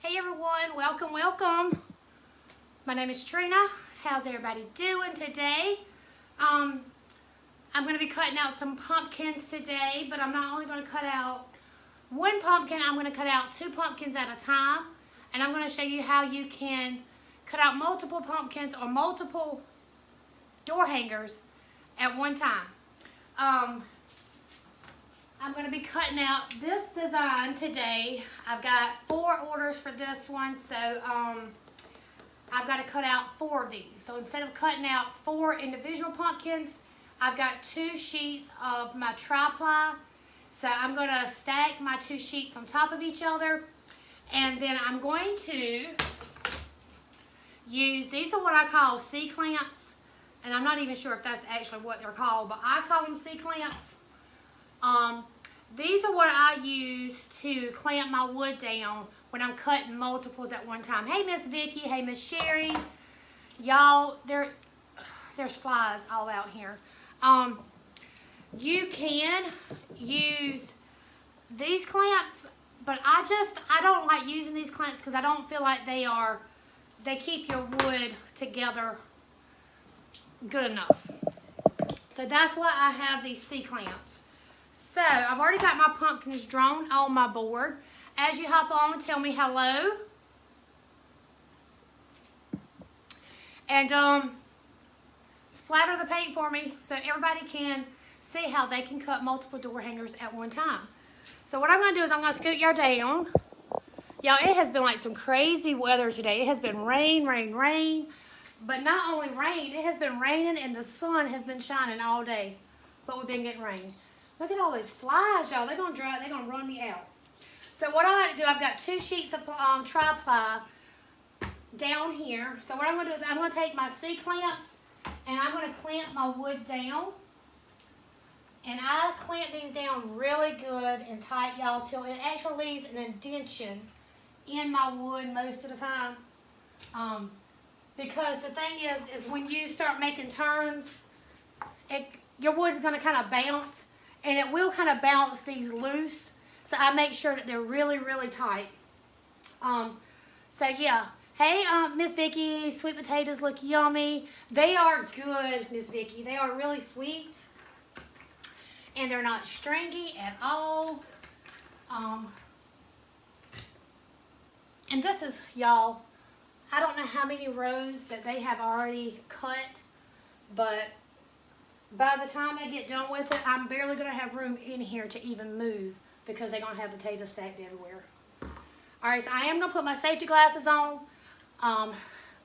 Hey everyone, welcome, welcome. My name is Trina. How's everybody doing today? I'm going to be cutting out some pumpkins today, but I'm not only going to cut out one pumpkin, I'm going to cut out 2 pumpkins at a time. And I'm going to show you how you can cut out multiple pumpkins or multiple door hangers at one time. I'm going to be cutting out this design today. I've got 4 orders for this one, so I've got to cut out 4 of these. So instead of cutting out 4 individual pumpkins, I've got 2 sheets of my tri-ply. So I'm going to stack my 2 sheets on top of each other, and then I'm going to use, these are what I call C-clamps, and I'm not even sure if that's actually what they're called, but I call them C-clamps. These are what I use to clamp my wood down when I'm cutting multiples at one time. Hey, Miss Vicky. Hey, Miss Sherry. Y'all, there's flies all out here. You can use these clamps, but I don't like using these clamps because I don't feel like they keep your wood together good enough. So that's why I have these C-clamps. So, I've already got my pumpkins drawn on my board. As you hop on, tell me hello. And splatter the paint for me so everybody can see how they can cut multiple door hangers at one time. So what I'm going to do is I'm going to scoot y'all down. Y'all, it has been like some crazy weather today. It has been rain, rain, rain. But not only rain, it has been raining and the sun has been shining all day. But we've been getting rain. Look at all these flies, y'all. They're going to dry. They're going to run me out. So what I like to do, I've got 2 sheets of tri-ply down here. So what I'm going to do is I'm going to take my C-clamps and I'm going to clamp my wood down. And I clamp these down really good and tight, y'all, till it actually leaves an indentation in my wood most of the time. Because the thing is when you start making turns, your wood is going to kind of bounce. And it will kind of bounce these loose. So I make sure that they're really, really tight. So yeah. Hey, Miss Vicky, sweet potatoes look yummy. They are good, Miss Vicky. They are really sweet. And they're not stringy at all. And this is, y'all, I don't know how many rows that they have already cut. But by the time I get done with it, I'm barely going to have room in here to even move because they're going to have potatoes stacked everywhere. Alright, so I am going to put my safety glasses on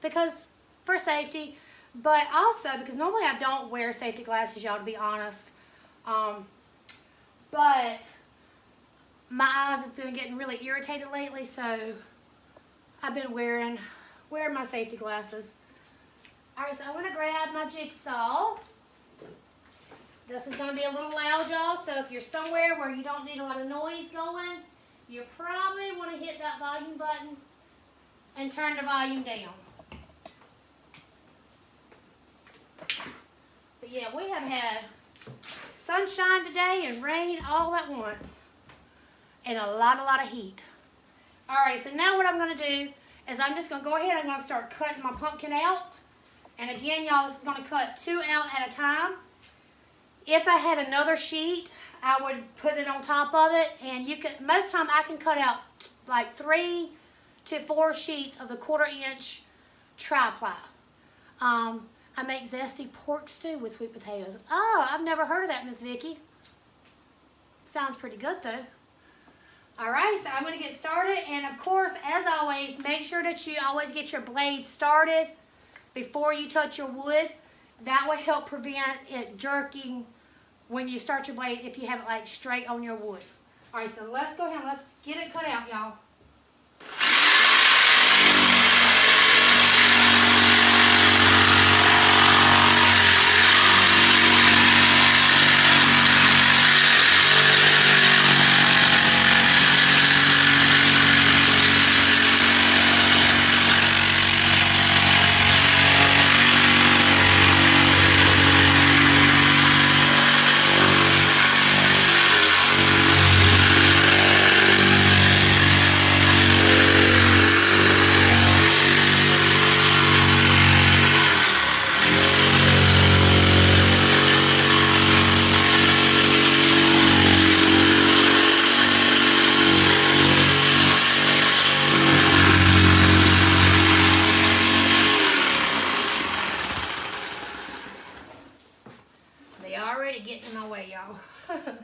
because for safety, but also because normally I don't wear safety glasses, y'all, to be honest. But my eyes has been getting really irritated lately, so I've been wearing my safety glasses. Alright, so I'm going to grab my jigsaw. This is going to be a little loud, y'all, so if you're somewhere where you don't need a lot of noise going, you probably want to hit that volume button and turn the volume down. But yeah, we have had sunshine today and rain all at once. And a lot of heat. Alright, so now what I'm going to do is I'm just going to go ahead and I'm going to start cutting my pumpkin out. And again, y'all, this is going to cut 2 out at a time. If I had another sheet, I would put it on top of it, and you could. Most of the time, I can cut out like 3 to 4 sheets of the 1/4 inch tri-ply. I make zesty pork stew with sweet potatoes. Oh, I've never heard of that, Miss Vicky. Sounds pretty good though. All right, so I'm going to get started, and of course, as always, make sure that you always get your blade started before you touch your wood. That will help prevent it jerking when you start your blade if you have it like straight on your wood. Alright, so let's go ahead and let's get it cut out, y'all. Alright,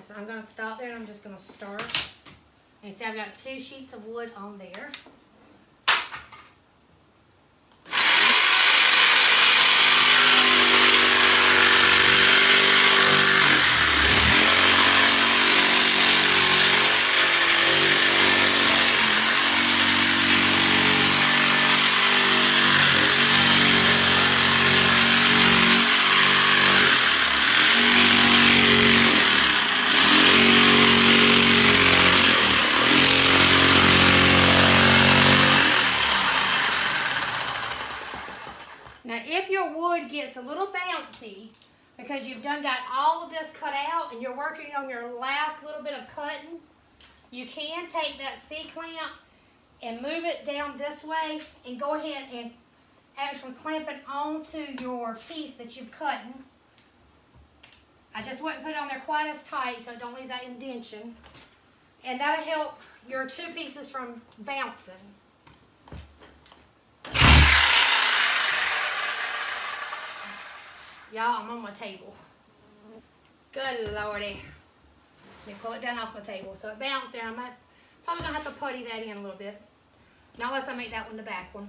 so I'm going to stop there and I'm just going to start. And you see I've got 2 sheets of wood on there. Now, if your wood gets a little bouncy because you've got all of this cut out and you're working on your last little bit of cutting, you can take that C-clamp and move it down this way and go ahead and actually clamp it onto your piece that you've cut. I just wouldn't put it on there quite as tight so don't leave that indention. And that'll help your 2 pieces from bouncing. Y'all, I'm on my table. Good lordy. Let me pull it down off my table. So it bounced there. I'm probably going to have to putty that in a little bit. Now unless I make that one the back one.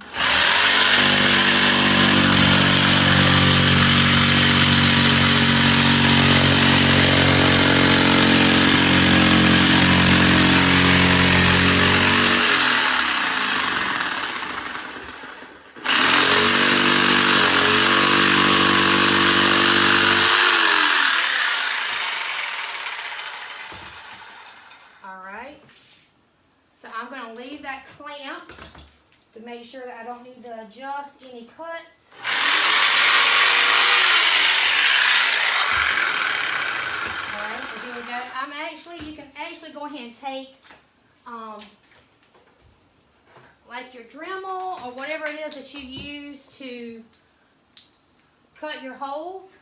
So I'm going to leave that clamp to make sure that I don't need to adjust any cuts. Alright, so here we go. You can actually go ahead and take like your Dremel or whatever it is that you use to cut your holes,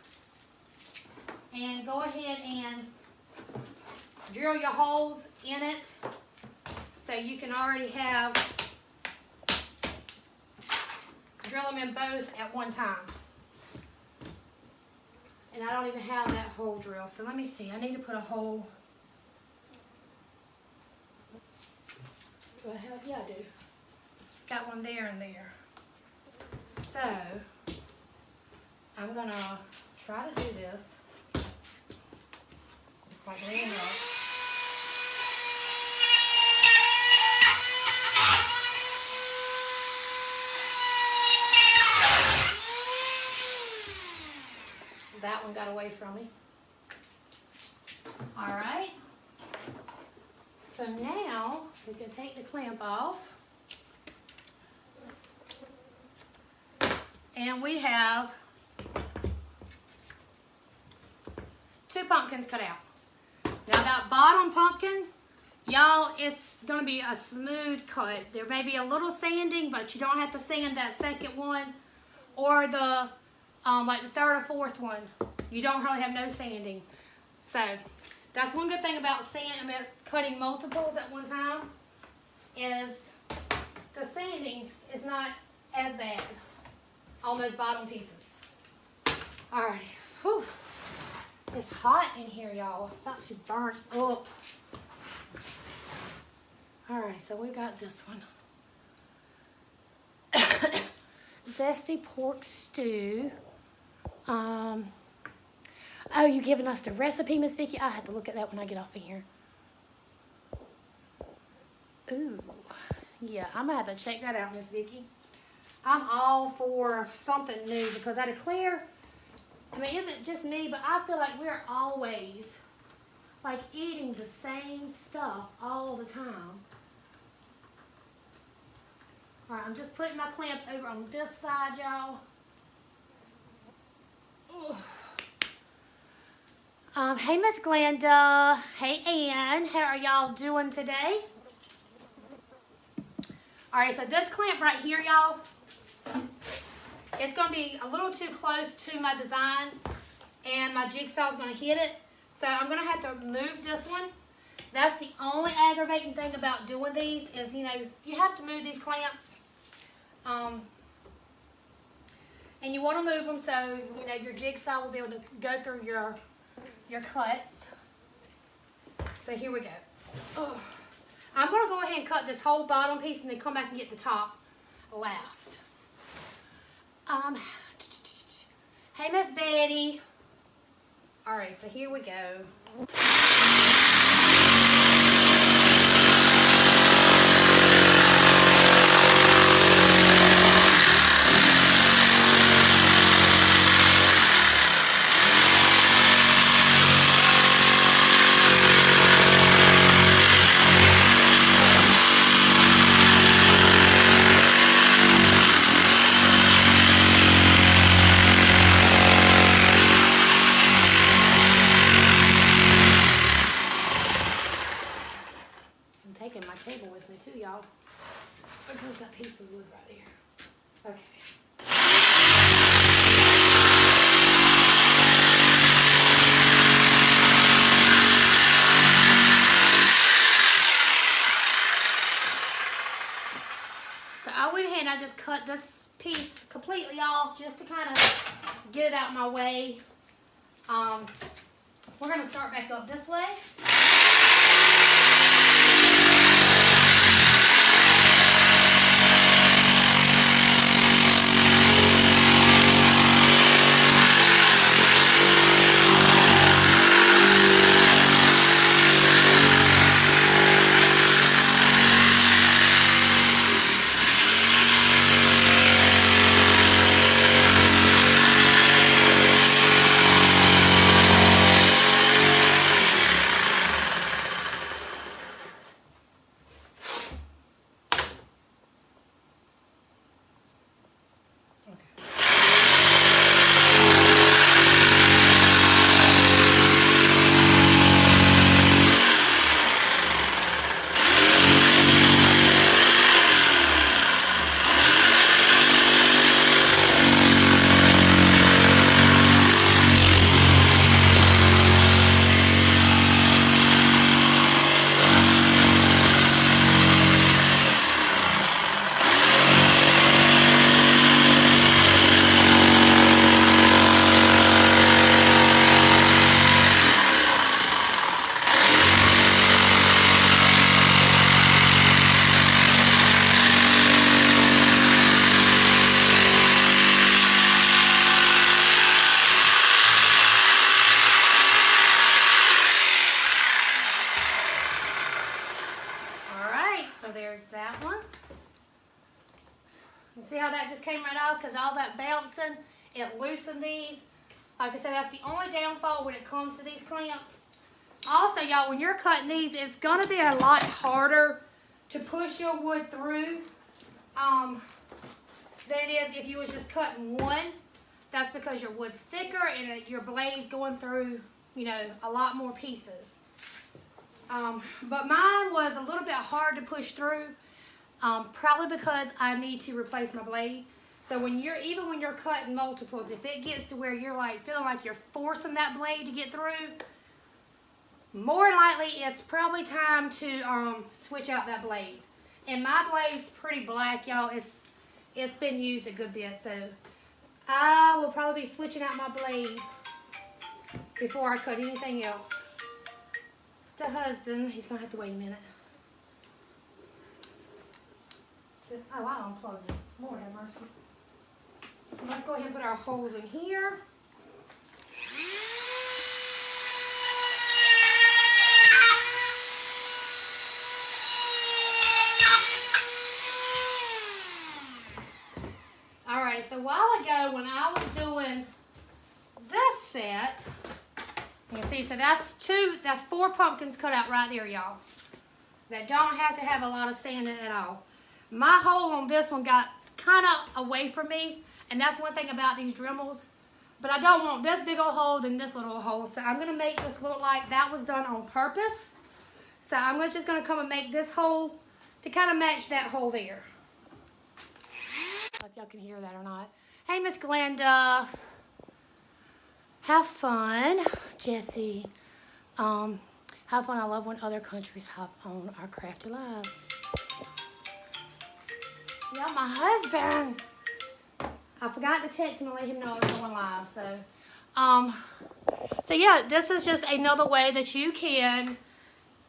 and go ahead and drill your holes in it. So you can already drill them in both at one time. And I don't even have that hole drill. So let me see, I need to put a hole. What the hell? Yeah, I do. Got one there and there. So I'm gonna try to do this. It's like laying up. That one got away from me. All right. So now we can take the clamp off. And we have 2 pumpkins cut out. Now that bottom pumpkin, y'all, it's going to be a smooth cut. There may be a little sanding, but you don't have to sand that second one or the like the 3rd or 4th one. You don't really have no sanding. So that's one good thing about cutting multiples at one time, is the sanding is not as bad on those bottom pieces. Alright. Whew. It's hot in here, y'all. About to burn up. Alright, so we got this one. Zesty pork stew. Oh, you giving us the recipe, Miss Vicki? I have to look at that when I get off of here. Ooh. Yeah, I'm going to have to check that out, Miss Vicki. I'm all for something new because I declare, I mean, isn't just me, but I feel like we're always like eating the same stuff all the time. All right, I'm just putting my clamp over on this side, y'all. Hey, Miss Glenda. Hey, Ann. How are y'all doing today? All right, so this clamp right here, y'all, it's going to be a little too close to my design, and my jigsaw is going to hit it. So I'm going to have to move this one. That's the only aggravating thing about doing these is, you know, you have to move these clamps. And you want to move them so, you know, your jigsaw will be able to go through your cuts. So here we go. Ugh. I'm going to go ahead and cut this whole bottom piece and then come back and get the top last. Hey, Miss Betty. All right, so here we go. Taking my table with me too, y'all, because that piece of wood right there. Okay. So I went ahead and I just cut this piece completely off just to kind of get it out of my way. We're going to start back up this way. There's that one. You see how that just came right off? Because all that bouncing, it loosened these. Like I said, that's the only downfall when it comes to these clamps. Also, y'all, when you're cutting these, it's going to be a lot harder to push your wood through than it is if you was just cutting one. That's because your wood's thicker and your blade's going through, you know, a lot more pieces. But mine was a little bit hard to push through, probably because I need to replace my blade. So even when you're cutting multiples, if it gets to where you're like feeling like you're forcing that blade to get through, more likely it's probably time to switch out that blade. And my blade's pretty black, y'all. It's been used a good bit, so I will probably be switching out my blade before I cut anything else. The husband, he's gonna have to wait a minute. Oh, I unplugged it. Lord have mercy. So let's go ahead and put our holes in here. Alright, so a while ago when I was doing this set, you can see, so that's 4 pumpkins cut out right there, y'all. That don't have to have a lot of sand in it at all. My hole on this one got kind of away from me, and that's one thing about these Dremels. But I don't want this big old hole than this little hole, so I'm going to make this look like that was done on purpose. So I'm just going to come and make this hole to kind of match that hole there. know if y'all can hear that or not. Hey, Miss Glenda. Have fun, Jesse. Have fun. I love when other countries hop on our crafty lives. Yeah, my husband. I forgot to text him and let him know I was going live. So yeah, this is just another way that you can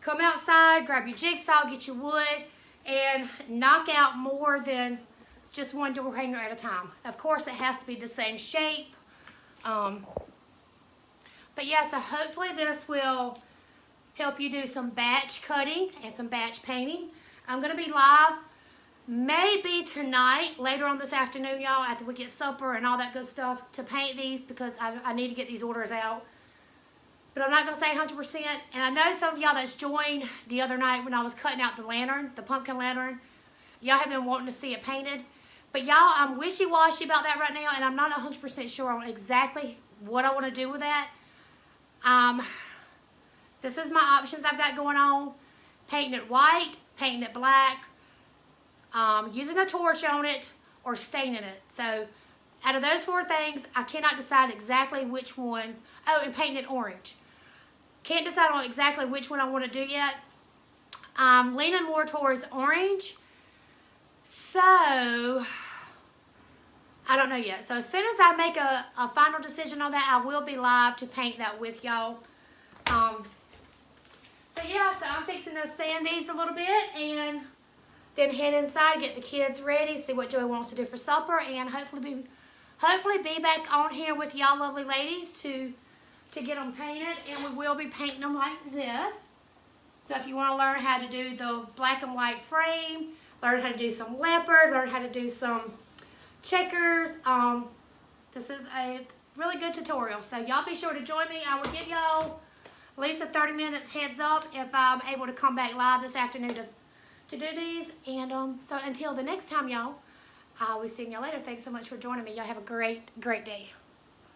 come outside, grab your jigsaw, get your wood, and knock out more than just one door hanger at a time. Of course, it has to be the same shape. But yeah, so hopefully this will help you do some batch cutting and some batch painting. I'm going to be live maybe tonight, later on this afternoon, y'all, after we get supper and all that good stuff, to paint these because I need to get these orders out. But I'm not going to say 100%. And I know some of y'all that's joined the other night when I was cutting out the lantern, the pumpkin lantern, y'all have been wanting to see it painted. But y'all, I'm wishy-washy about that right now, and I'm not 100% sure on exactly what I want to do with that. This is my options I've got going on. Painting it white, painting it black, using a torch on it, or staining it. So out of those four things, I cannot decide exactly which one. Oh, and painting it orange. Can't decide on exactly which one I want to do yet. I'm leaning more towards orange. So I don't know yet. So as soon as I make a final decision on that, I will be live to paint that with y'all. So yeah, so I'm fixing to sand these a little bit and then head inside, get the kids ready, see what Joey wants to do for supper, and hopefully be back on here with y'all lovely ladies to get them painted. And we will be painting them like this. So if you want to learn how to do the black and white frame, learn how to do some leopard, learn how to do some checkers, this is a really good tutorial. So y'all be sure to join me. I will give y'all at least a 30 minutes heads up if I'm able to come back live this afternoon to do these. And so until the next time, y'all, I will see y'all later. Thanks so much for joining me. Y'all have a great day.